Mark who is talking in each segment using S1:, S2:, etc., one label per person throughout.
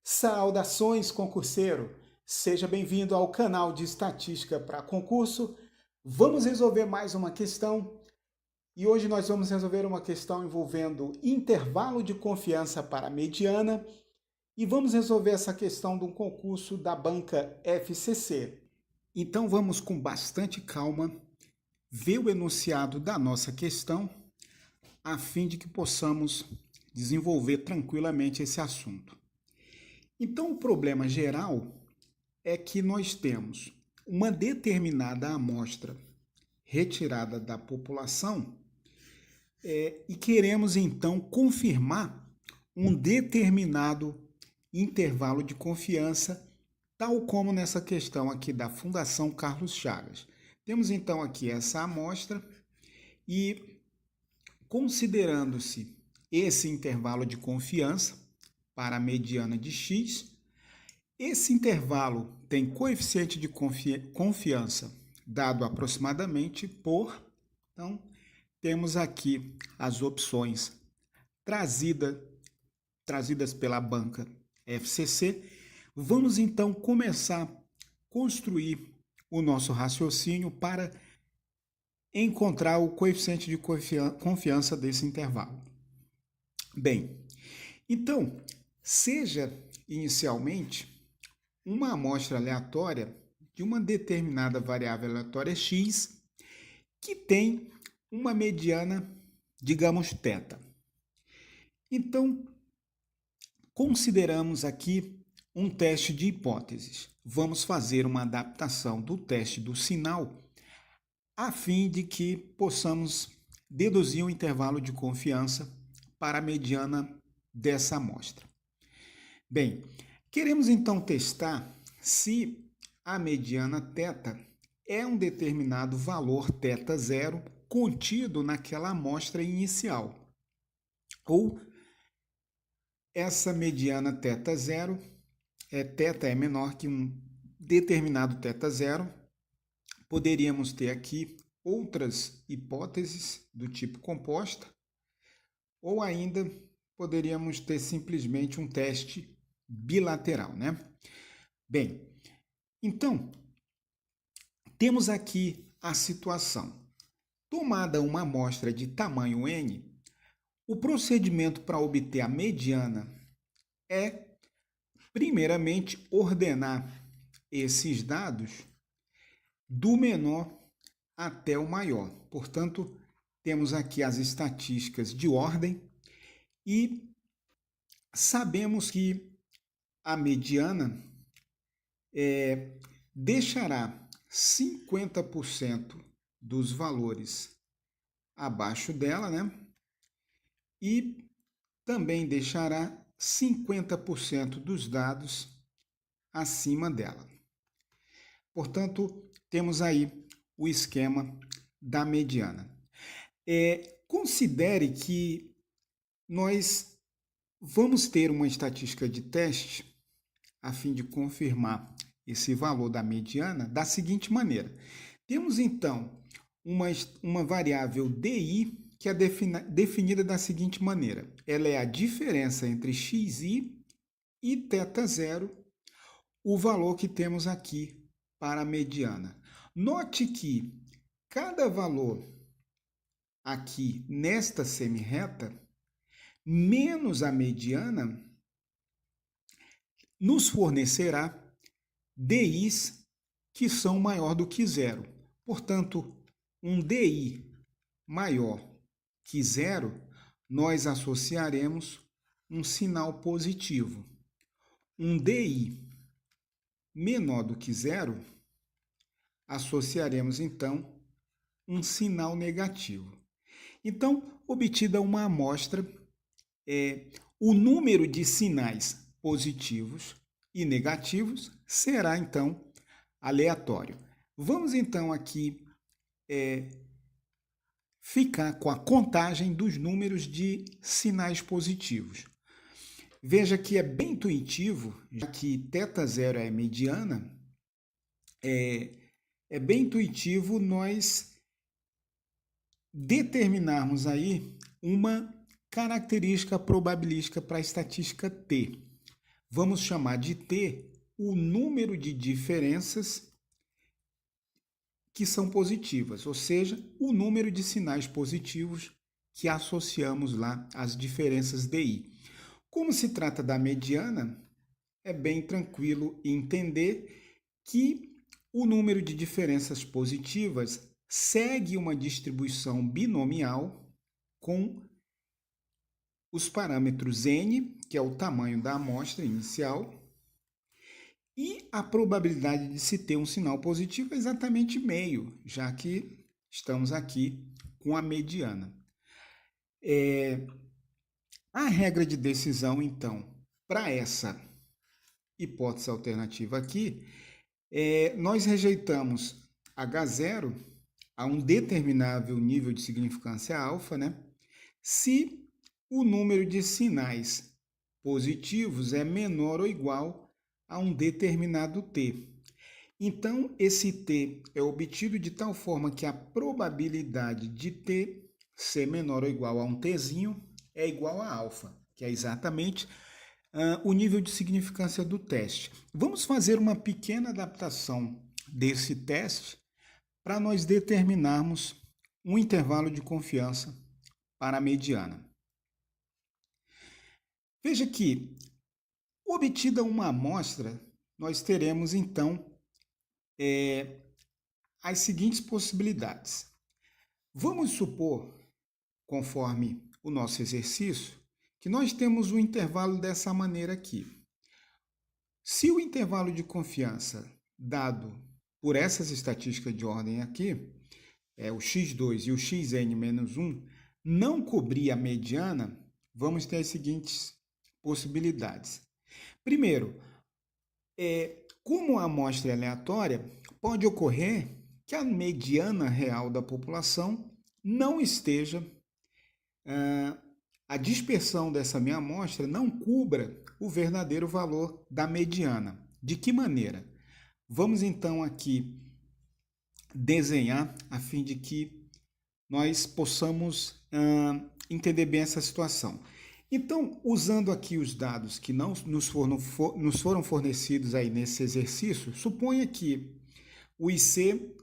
S1: Saudações, concurseiro! Seja bem-vindo ao canal de Estatística para Concurso. Vamos resolver mais uma questão e hoje nós vamos resolver uma questão envolvendo intervalo de confiança para mediana e vamos resolver essa questão de um concurso da banca FCC. Então vamos com bastante calma ver o enunciado da nossa questão a fim de que possamos desenvolver tranquilamente esse assunto. Então, o problema geral é que nós temos uma determinada amostra retirada da população e queremos então confirmar um determinado intervalo de confiança, tal como nessa questão aqui da Fundação Carlos Chagas. Temos então aqui essa amostra e, considerando-se esse intervalo de confiança para a mediana de x, esse intervalo tem coeficiente de confiança dado aproximadamente por, então temos aqui as opções trazidas pela banca FCC. Vamos então começar a construir o nosso raciocínio para encontrar o coeficiente de confiança desse intervalo. Bem, então, seja inicialmente uma amostra aleatória de uma determinada variável aleatória x que tem uma mediana, digamos, θ. Então, consideramos aqui um teste de hipóteses. Vamos fazer uma adaptação do teste do sinal a fim de que possamos deduzir um intervalo de confiança para a mediana dessa amostra. Bem, queremos então testar se a mediana θ é um determinado valor θ0 contido naquela amostra inicial. Ou essa mediana θ0, θ é menor que um determinado θ0, poderíamos ter aqui outras hipóteses do tipo composta, ou ainda poderíamos ter simplesmente um teste bilateral, né? Bem, então, temos aqui a situação. Tomada uma amostra de tamanho n, o procedimento para obter a mediana é, primeiramente, ordenar esses dados do menor até o maior. Portanto, temos aqui as estatísticas de ordem e sabemos que a mediana deixará 50% dos valores abaixo dela, né? E também deixará 50% dos dados acima dela. Portanto, temos aí o esquema da mediana. Considere que nós vamos ter uma estatística de teste a fim de confirmar esse valor da mediana da seguinte maneira. Temos então uma variável DI que é definida da seguinte maneira. Ela é a diferença entre xi e θ0, o valor que temos aqui para a mediana. Note que cada valor aqui nesta semirreta, menos a mediana, nos fornecerá DIs que são maior do que zero. Portanto, um DI maior que zero, nós associaremos um sinal positivo. Um DI menor do que zero, associaremos então um sinal negativo. Então, obtida uma amostra, o número de sinais positivos e negativos será então aleatório. Vamos então aqui ficar com a contagem dos números de sinais positivos. Veja que é bem intuitivo, já que θ0 é mediana, é bem intuitivo nós determinarmos aí uma característica probabilística para a estatística T. vamos chamar de T o número de diferenças que são positivas, ou seja, o número de sinais positivos que associamos lá às diferenças DI. Como se trata da mediana, é bem tranquilo entender que o número de diferenças positivas segue uma distribuição binomial com os parâmetros n, que é o tamanho da amostra inicial, e a probabilidade de se ter um sinal positivo é exatamente meio, já que estamos aqui com a mediana. A regra de decisão, então, para essa hipótese alternativa aqui, nós rejeitamos H0 a um determinável nível de significância alfa, né? Se o número de sinais positivos é menor ou igual a um determinado t. Então, esse t é obtido de tal forma que a probabilidade de t ser menor ou igual a um tzinho é igual a alfa, que é exatamente o nível de significância do teste. Vamos fazer uma pequena adaptação desse teste para nós determinarmos um intervalo de confiança para a mediana. Veja que, obtida uma amostra, nós teremos então as seguintes possibilidades. Vamos supor, conforme o nosso exercício, que nós temos um intervalo dessa maneira aqui. Se o intervalo de confiança dado por essas estatísticas de ordem aqui, o x2 e o xn-1, não cobrir a mediana, vamos ter as seguintes possibilidades. Primeiro, como a amostra é aleatória, pode ocorrer que a mediana real da população não esteja, a dispersão dessa minha amostra não cubra o verdadeiro valor da mediana. De que maneira? Vamos então aqui desenhar a fim de que nós possamos entender bem essa situação. Então, usando aqui os dados que não nos foram fornecidos aí nesse exercício, suponha que o IC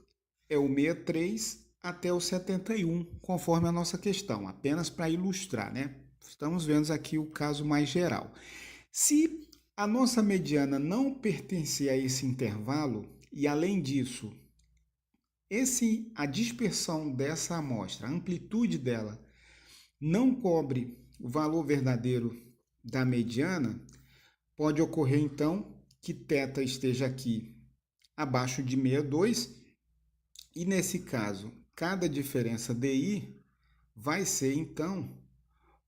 S1: é o 63 até o 71, conforme a nossa questão, apenas para ilustrar, né? Estamos vendo aqui o caso mais geral. Se a nossa mediana não pertencer a esse intervalo, e além disso, a dispersão dessa amostra, a amplitude dela, não cobre o valor verdadeiro da mediana, pode ocorrer então que θ esteja aqui abaixo de 62, e nesse caso, cada diferença DI vai ser então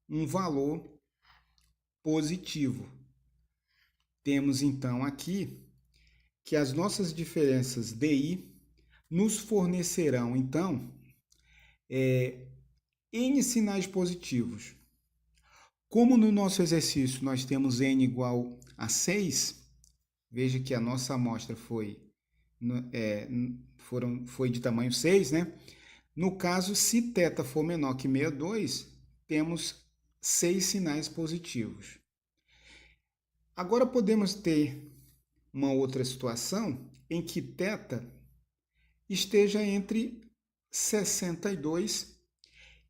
S1: um valor positivo. Temos então aqui que as nossas diferenças DI nos fornecerão então N sinais positivos. Como no nosso exercício nós temos N igual a 6, veja que a nossa amostra foi de tamanho 6, né? No caso, se θ for menor que 62, temos 6 sinais positivos. Agora podemos ter uma outra situação em que θ esteja entre 62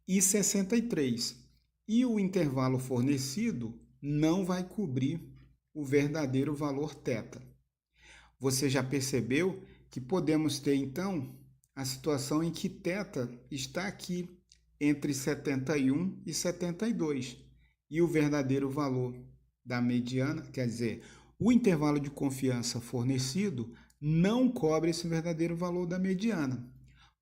S1: e 63. E o intervalo fornecido não vai cobrir o verdadeiro valor θ. Você já percebeu que podemos ter, então, a situação em que θ está aqui entre 71 e 72. E o verdadeiro valor da mediana, quer dizer, o intervalo de confiança fornecido não cobre esse verdadeiro valor da mediana.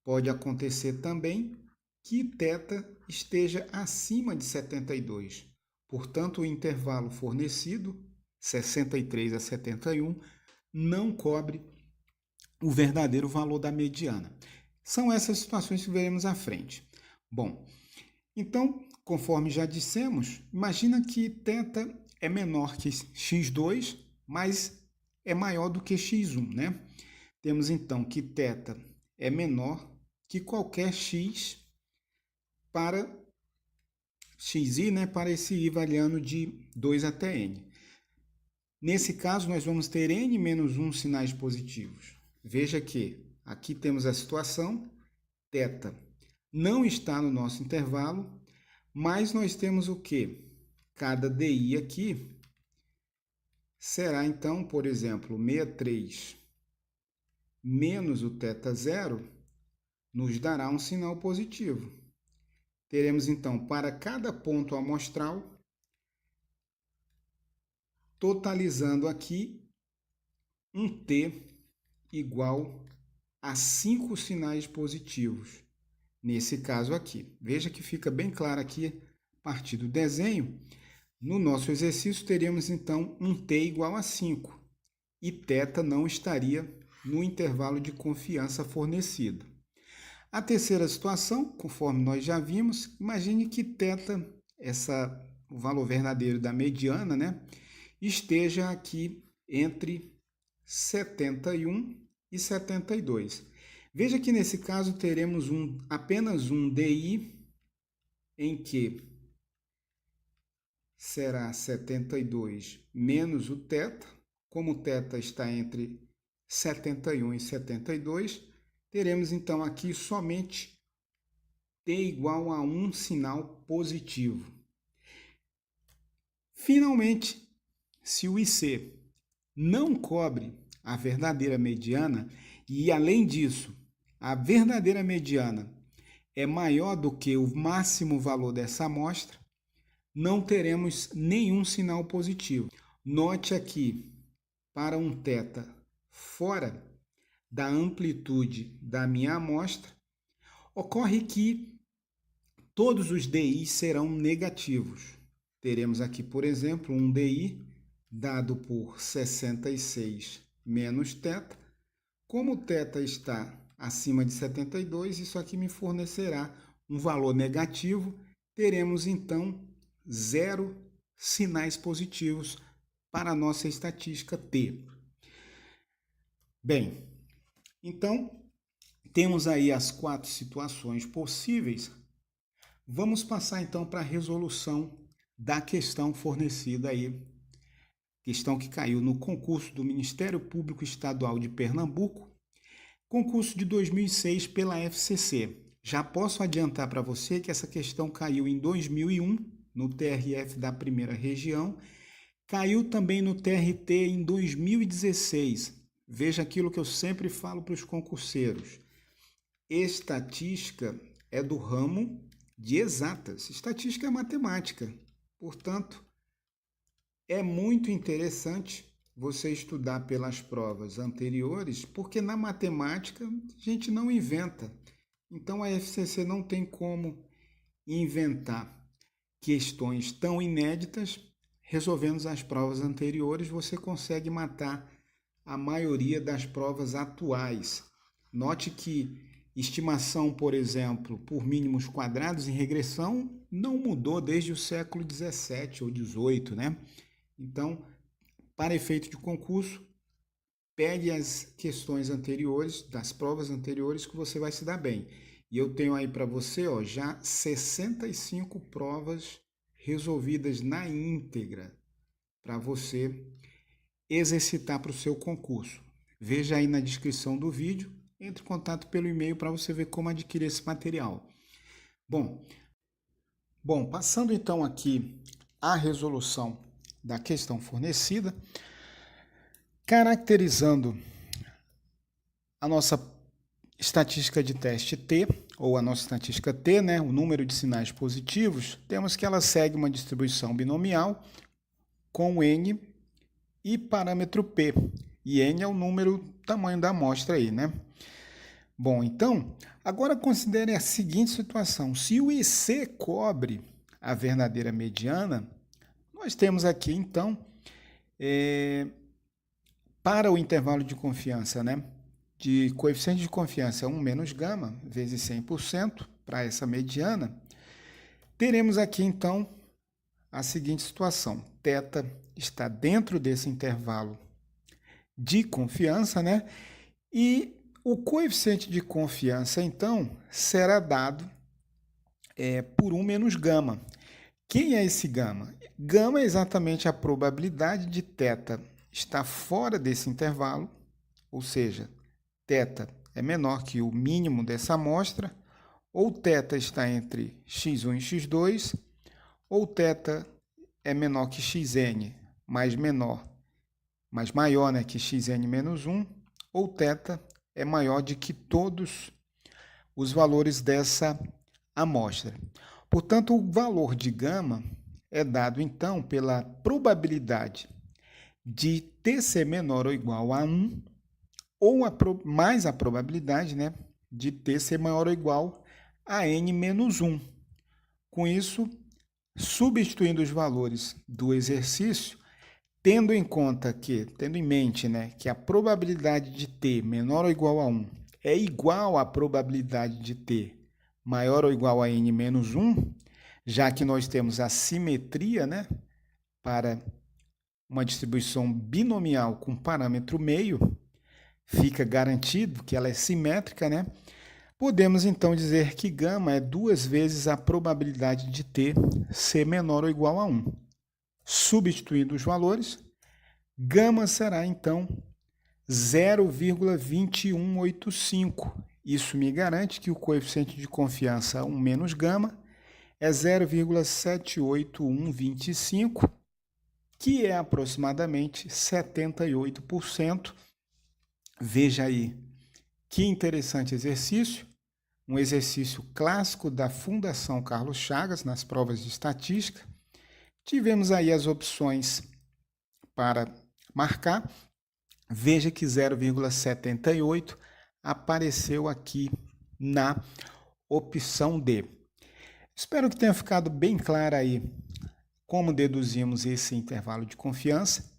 S1: Pode acontecer também que θ esteja acima de 72. Portanto, o intervalo fornecido, 63 a 71, não cobre o verdadeiro valor da mediana. São essas situações que veremos à frente. Bom, então, conforme já dissemos, imagina que θ é menor que x2, mas é maior do que x1, né? Temos então que θ é menor que qualquer x para xi, né, para esse i variando de 2 até n. Nesse caso, nós vamos ter n menos 1 sinais positivos. Veja que aqui temos a situação, θ não está no nosso intervalo, mas nós temos o quê? Cada DI aqui será, então, por exemplo, 63 menos o θ0 nos dará um sinal positivo. Teremos, então, para cada ponto amostral, totalizando aqui um T igual a 5 sinais positivos. Nesse caso aqui. Veja que fica bem claro aqui, a partir do desenho, no nosso exercício teríamos então um T igual a 5 e θ não estaria no intervalo de confiança fornecido. A terceira situação, conforme nós já vimos, imagine que θ, o valor verdadeiro da mediana, né, esteja aqui entre 71 e 72. Veja que nesse caso teremos apenas um DI em que será 72 menos o θ. Como o θ está entre 71 e 72, teremos então aqui somente T igual a um sinal positivo. Finalmente, se o IC não cobre a verdadeira mediana e, além disso, a verdadeira mediana é maior do que o máximo valor dessa amostra, não teremos nenhum sinal positivo. Note aqui, para um θ fora da amplitude da minha amostra, ocorre que todos os DIs serão negativos. Teremos aqui, por exemplo, um DI dado por 66 menos θ. Como o θ está acima de 72, isso aqui me fornecerá um valor negativo. Teremos, então, 0 sinais positivos para a nossa estatística T. Bem, então, temos aí as 4 situações possíveis. Vamos passar, então, para a resolução da questão fornecida aí, questão que caiu no concurso do Ministério Público Estadual de Pernambuco, concurso de 2006 pela FCC. Já posso adiantar para você que essa questão caiu em 2001, no TRF da primeira região, caiu também no TRT em 2016. Veja aquilo que eu sempre falo para os concurseiros. Estatística é do ramo de exatas. Estatística é matemática. Portanto, é muito interessante você estudar pelas provas anteriores, porque na matemática a gente não inventa. Então a FCC não tem como inventar questões tão inéditas. Resolvendo as provas anteriores, você consegue matar a maioria das provas atuais. Note que estimação, por exemplo, por mínimos quadrados em regressão não mudou desde o século 17 ou 18, né? Então, para efeito de concurso, pegue as questões anteriores, das provas anteriores, que você vai se dar bem. E eu tenho aí para você, ó, já 65 provas resolvidas na íntegra para você exercitar para o seu concurso. Veja aí na descrição do vídeo, entre em contato pelo e-mail para você ver como adquirir esse material. Bom, passando então aqui a resolução da questão fornecida, caracterizando a nossa estatística de teste T, ou a nossa estatística T, né, o número de sinais positivos, temos que ela segue uma distribuição binomial com N e parâmetro P. E N é o tamanho da amostra aí, né? Bom, então, agora considere a seguinte situação. Se o IC cobre a verdadeira mediana, nós temos aqui, então, para o intervalo de confiança, né, de coeficiente de confiança 1 menos gama, vezes 100%, para essa mediana, teremos aqui, então, a seguinte situação. Θ está dentro desse intervalo de confiança, né? E o coeficiente de confiança, então, será dado por 1 menos gama. Quem é esse gama? Gama é exatamente a probabilidade de θ está fora desse intervalo, ou seja, θ é menor que o mínimo dessa amostra, ou θ está entre x1 e x2, ou θ é menor que xn, mas maior, né, que xn menos 1, ou θ é maior de que todos os valores dessa amostra. Portanto, o valor de gama é dado, então, pela probabilidade de t ser menor ou igual a 1, ou mais a probabilidade, né, de t ser maior ou igual a n menos 1. Com isso, substituindo os valores do exercício, tendo em mente, né, que a probabilidade de t menor ou igual a 1 é igual à probabilidade de t maior ou igual a n menos 1, já que nós temos a simetria, né, para uma distribuição binomial com parâmetro meio, fica garantido que ela é simétrica, né? Podemos então dizer que gama é 2 vezes a probabilidade de t ser menor ou igual a 1. Substituindo os valores, gama será então 0,2185. Isso me garante que o coeficiente de confiança 1 menos gama é 0,78125, que é aproximadamente 78%. Veja aí que interessante exercício, um exercício clássico da Fundação Carlos Chagas nas provas de estatística. Tivemos aí as opções para marcar. Veja que 0,78 apareceu aqui na opção D. Espero que tenha ficado bem claro aí como deduzimos esse intervalo de confiança.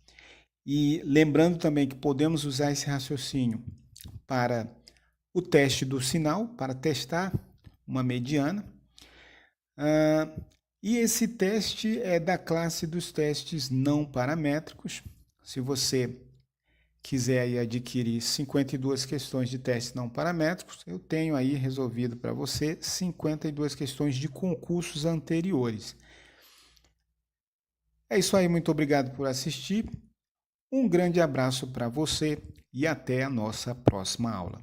S1: E lembrando também que podemos usar esse raciocínio para o teste do sinal, para testar uma mediana. E esse teste é da classe dos testes não paramétricos. Se você quiser aí adquirir 52 questões de testes não paramétricos, eu tenho aí resolvido para você 52 questões de concursos anteriores. É isso aí, muito obrigado por assistir. Um grande abraço para você e até a nossa próxima aula.